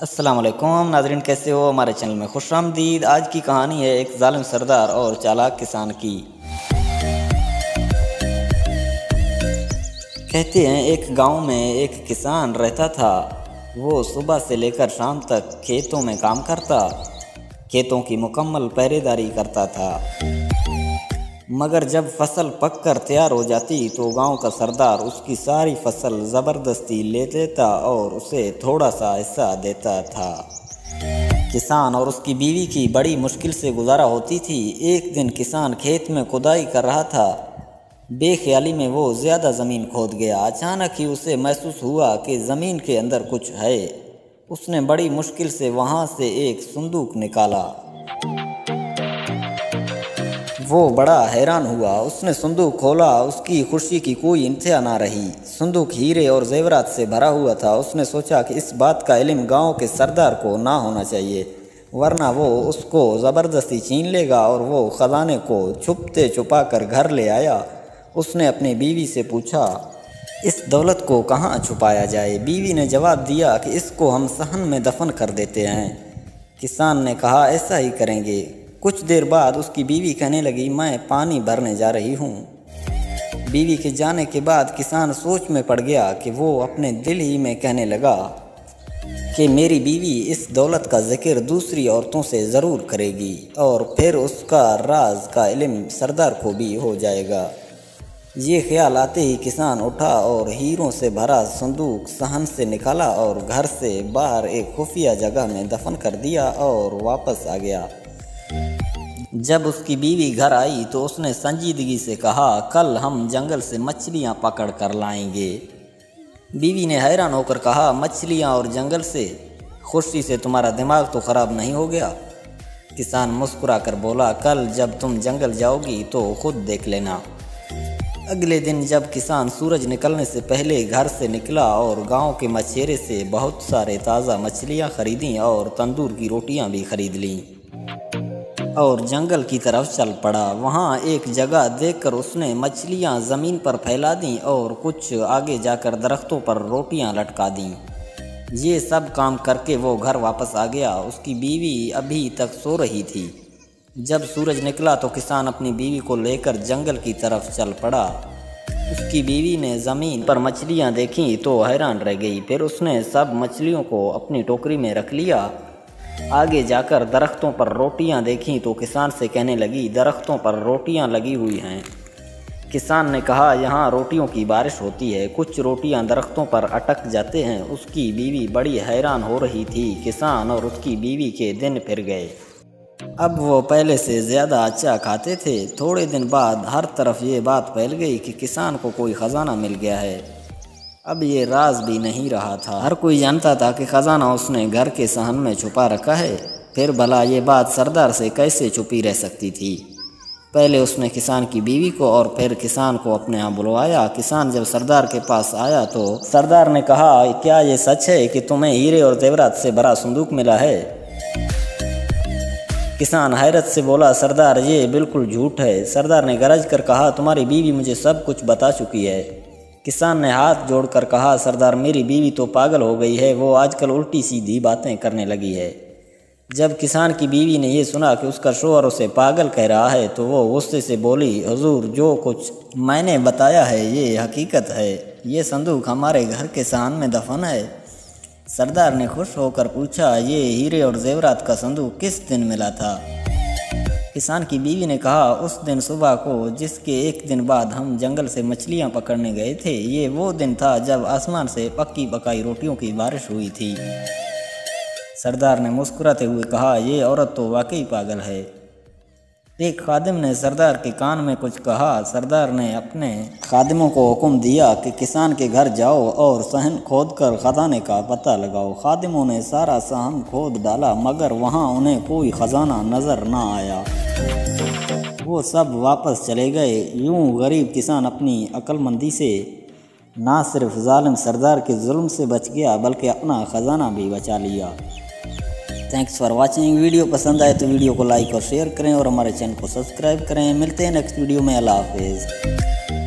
अस्सलाम वालेकुम नाज़रीन, कैसे हो? हमारे चैनल में खुशामदीद। आज की कहानी है एक जालिम सरदार और चालाक किसान की। कहते हैं एक गांव में एक किसान रहता था। वो सुबह से लेकर शाम तक खेतों में काम करता, खेतों की मुकम्मल पहरेदारी करता था। मगर जब फसल पककर तैयार हो जाती तो गांव का सरदार उसकी सारी फसल ज़बरदस्ती ले लेता और उसे थोड़ा सा हिस्सा देता था। किसान और उसकी बीवी की बड़ी मुश्किल से गुजारा होती थी। एक दिन किसान खेत में खुदाई कर रहा था। बेख्याली में वो ज़्यादा ज़मीन खोद गया। अचानक ही उसे महसूस हुआ कि ज़मीन के अंदर कुछ है। उसने बड़ी मुश्किल से वहाँ से एक संदूक निकाला। वो बड़ा हैरान हुआ। उसने संदूक खोला। उसकी खुशी की कोई इंतहा ना रही। संदूक हीरे और जेवरात से भरा हुआ था। उसने सोचा कि इस बात का इल्म गांव के सरदार को ना होना चाहिए, वरना वो उसको ज़बरदस्ती छीन लेगा। और वो ख़जाने को छुपते छुपा कर घर ले आया। उसने अपनी बीवी से पूछा, इस दौलत को कहाँ छुपाया जाए? बीवी ने जवाब दिया कि इसको हम सहन में दफन कर देते हैं। किसान ने कहा, ऐसा ही करेंगे। कुछ देर बाद उसकी बीवी कहने लगी, मैं पानी भरने जा रही हूँ। बीवी के जाने के बाद किसान सोच में पड़ गया कि वो अपने दिल ही में कहने लगा कि मेरी बीवी इस दौलत का जिक्र दूसरी औरतों से ज़रूर करेगी और फिर उसका राज का इल्म सरदार को भी हो जाएगा। ये ख्याल आते ही किसान उठा और हीरों से भरा संदूक सहन से निकाला और घर से बाहर एक खुफिया जगह में दफन कर दिया और वापस आ गया। जब उसकी बीवी घर आई तो उसने संजीदगी से कहा, कल हम जंगल से मछलियाँ पकड़ कर लाएंगे। बीवी ने हैरान होकर कहा, मछलियाँ और जंगल से? खुशी से तुम्हारा दिमाग तो ख़राब नहीं हो गया? किसान मुस्कुरा कर बोला, कल जब तुम जंगल जाओगी तो खुद देख लेना। अगले दिन जब किसान सूरज निकलने से पहले घर से निकला और गांव के मछेरे से बहुत सारे ताज़ा मछलियाँ खरीदी और तंदूर की रोटियाँ भी खरीद लीं और जंगल की तरफ चल पड़ा। वहाँ एक जगह देखकर उसने मछलियाँ ज़मीन पर फैला दी और कुछ आगे जाकर दरख्तों पर रोटियाँ लटका दी। ये सब काम करके वो घर वापस आ गया। उसकी बीवी अभी तक सो रही थी। जब सूरज निकला तो किसान अपनी बीवी को लेकर जंगल की तरफ चल पड़ा। उसकी बीवी ने ज़मीन पर मछलियाँ देखीं तो हैरान रह गई। फिर उसने सब मछलियों को अपनी टोकरी में रख लिया। आगे जाकर दरख्तों पर रोटियां देखीं तो किसान से कहने लगी, दरख्तों पर रोटियां लगी हुई हैं। किसान ने कहा, यहाँ रोटियों की बारिश होती है, कुछ रोटियां दरख्तों पर अटक जाते हैं। उसकी बीवी बड़ी हैरान हो रही थी। किसान और उसकी बीवी के दिन फिर गए। अब वो पहले से ज़्यादा अच्छा खाते थे। थोड़े दिन बाद हर तरफ ये बात फैल गई कि किसान को कोई ख़जाना मिल गया है। अब ये राज भी नहीं रहा था। हर कोई जानता था कि ख़जाना उसने घर के सहन में छुपा रखा है। फिर भला ये बात सरदार से कैसे छुपी रह सकती थी? पहले उसने किसान की बीवी को और फिर किसान को अपने यहाँ बुलवाया। किसान जब सरदार के पास आया तो सरदार ने कहा, क्या ये सच है कि तुम्हें हीरे और जेवरात से भरा संदूक मिला है? किसान हैरत से बोला, सरदार ये बिल्कुल झूठ है। सरदार ने गरज कर कहा, तुम्हारी बीवी मुझे सब कुछ बता चुकी है। किसान ने हाथ जोड़कर कहा, सरदार मेरी बीवी तो पागल हो गई है, वो आजकल उल्टी सीधी बातें करने लगी है। जब किसान की बीवी ने ये सुना कि उसका शौहर उसे पागल कह रहा है तो वो गुस्से से बोली, हुजूर जो कुछ मैंने बताया है ये हकीकत है। ये संदूक हमारे घर के सहन में दफन है। सरदार ने खुश होकर पूछा, ये हीरे और जेवरात का संदूक किस दिन मिला था? किसान की बीवी ने कहा, उस दिन सुबह को जिसके एक दिन बाद हम जंगल से मछलियां पकड़ने गए थे। ये वो दिन था जब आसमान से पक्की पकाई रोटियों की बारिश हुई थी। सरदार ने मुस्कुराते हुए कहा, ये औरत तो वाकई पागल है। एक खादिम ने सरदार के कान में कुछ कहा। सरदार ने अपने खादिमों को हुक्म दिया कि किसान के घर जाओ और सहन खोद कर ख़जाने का पता लगाओ। खादिमों ने सारा सहन खोद डाला मगर वहाँ उन्हें कोई ख़जाना नज़र ना आया। वो सब वापस चले गए। यूं गरीब किसान अपनी अक्लमंदी से ना सिर्फ जालिम सरदार के जुल्म से बच गया बल्कि अपना ख़जाना भी बचा लिया। Thanks for watching. वीडियो पसंद आए तो वीडियो को लाइक और शेयर करें और हमारे चैनल को सब्सक्राइब करें। मिलते हैं नेक्स्ट वीडियो में। अल्लाह हाफिज़।